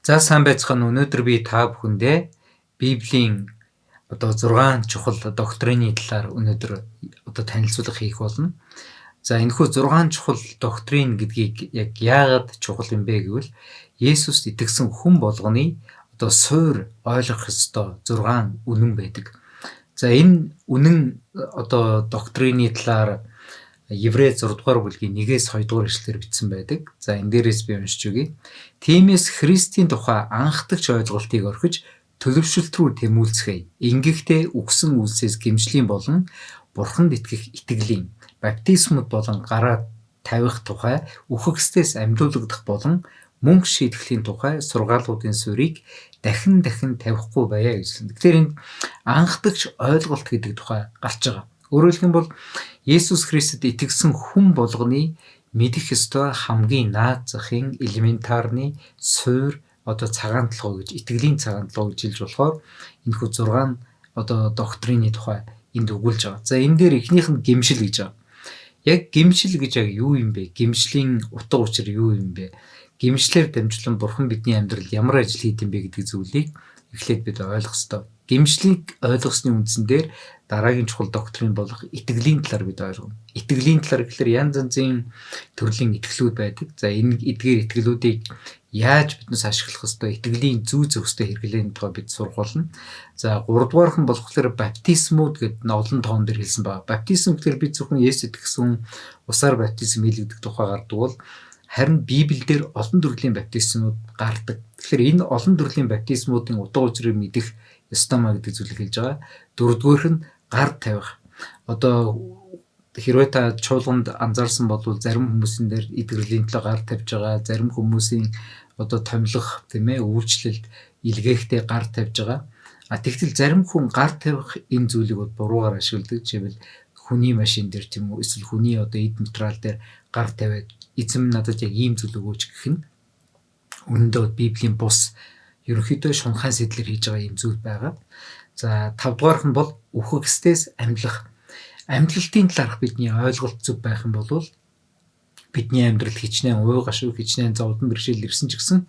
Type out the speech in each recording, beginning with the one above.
За сайн байцгаана. Өнөөдөр би та бүхэндээ Библийн 6 чухал доктрины талаар өнөөдөр танилцуулга хийх болно. За энэхүү 6 чухал доктрин гэдгийг яг яагаад чухал юм бэ гэвэл Есүст итгэсэн хүн болгоны суур ойлгох ёстой 6 үнэн байдаг. За энэ үнэн доктрины талаар Еврей 6 дугаар бүлгийн 1-ээс 2 дугаар ишлэлээр бичсэн байдаг. За энэ дээрээс би уншиж өгье. Тиймээс Христийн тухай анхдагч ойлголтыг орхиж төлөвшөлт рүү тэмүүлцгээе. Ингэхдээ үгсэн үлсээс гэмшлийн болон Бурханд итгэх итгэлийн баптизмууд болон гараа тавих тухай үхэгсдээс амьдуулагдах болон мөнх шийтгэлийн тухай сургаалуудын суурийг дахин тавихгүй байя гэсэн. Тэгэхээр энд анхдагч ойлголт гэдэг тухай гарч байгаа. Өөрөөр хэлбэл Есүс Христэд итгэсэн хүн болгоны мэдэх ёстой хамгийн наад захын элементарны суур цагаан толгой гэж итгэлийн цагаан толгой гэж хэлж болохоор энэхүү 6 доктрины тухай энд өгүүлж байгаа. За энэ дээр эхнийх нь гэмшил гэж байгаа. Яг гэмшил гэж юу юм бэ? Гэмшлийн утга учир юу юм бэ? Гэмшлэр дамжуулан Бурхан бидний амьдралд ямар ажил хийд юм бэ гэдэг зүйлийг эхлээд бид ойлгох ёстой. Гэмшлийг ойлгосны үндсэн дээр дараагийн чухал доктрин болох итгэлийн талаар бид ойлгоно. Итгэлийн талаар гэхэлэр янз янзын төрлийн итгэлүүд байдаг. За энэ эдгээр итгэлүүдийг яаж биднээс ашиглах ёстой, итгэлийн зүй зохистой хэрэглээний тухай бид сурах болно. За 3 дугаархан болохоор баптизмууд гэдэг олон тоон дээр хэлсэн байна. Баптизм гэхээр бид зөвхөн Есүс итгэсэн усаар баптизм хийлгдэг тухай гардаг бол харин Библиэлд олон төрлийн баптизмууд гардаг. Тэгэхээр энэ олон төрлийн баптизмуудын утга учирыг мэдэх ёстой маа гэдэг зүйлийг хэлж байгаа. Дөрөвдүгээрх нь гар тавих. Хэрвээ та чуулганд анзаарсан бол зарим хүмүүсийн дээр итгэлийн төлөө гар тавьж байгаа, зарим хүмүүсийн томилох үйлчлэлд илгээхдээ гар тавьж байгаа. Тэгтэл зарим хүн гар тавих энэ зүйлийг буруугаар ашигладаг. Жишээлбэл хүний машин дээр тийм үү, эсвэл хүний эд материал дээр гар тавиад эзэм надад яг ийм зүйл өгөөч гэх нь үнэндээ Библийн бус ерөнхийдөө шунхайн сэтлэр хийж байгаа юм зүйл байгаа. За 5 дугаарх нь бол үхэгсдээс амьдлах. Амьдлалтын талаарх бидний ойлголт зөв байх юм бол бидний амьдрал хичнээн уу гашуу хичнээн зовдон бэрхшээл ирсэн ч гэсэн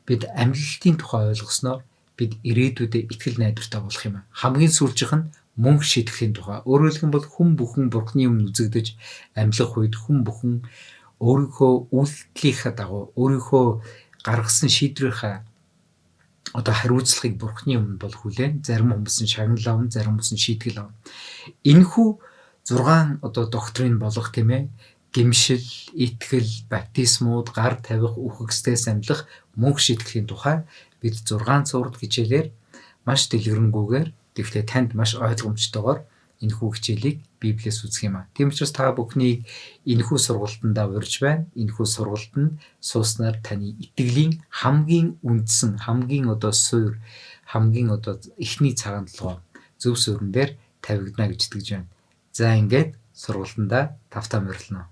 бид амьдлалтын тухай ойлгосноор бид ирээдүйдээ итгэл найдвартай болох юм. Хамгийн сүүлжийнх нь мөнх шийтгэлийн тухай. Өөрөөр хэлбэл хүн бүхэн Бурхны өмнө үзэгдэж амьлах үед хүн бүхэн өөрийнхөө үйлдэлийнхаа дагуу өөрийнхөө гаргасан шийдвэрийнхаа хариуцлагыг Бурхны өмнө бол хүлээн, зарим хүмүүс нь шагнал авна, зарим хүмүүс нь шийтгэл авна. Энэхүү 6 доктрин болох гэмшил, итгэл, баптизмууд, гар тавих, үхэгсдээс амьлах, мөнх шийтгэлийн тухай бид 6 цуврал хичээлээр маш дэлгэрэнгүйгээр тэгвэл танд маш ойлгомжтойгоор энэхүү хичээлийг Библиэс үзэх юм аа. Тийм учраас та бүхнийг энэхүү сургалтандаа урьж байна. Энэхүү сургалтанд сууснаар таны итгэлийн хамгийн үндсэн, хамгийн суур, хамгийн эхний цагаан толгой зөв суурин дээр тавигдана гэж итгэж байна. За ингээд сургалтандаа тавтаа морилно.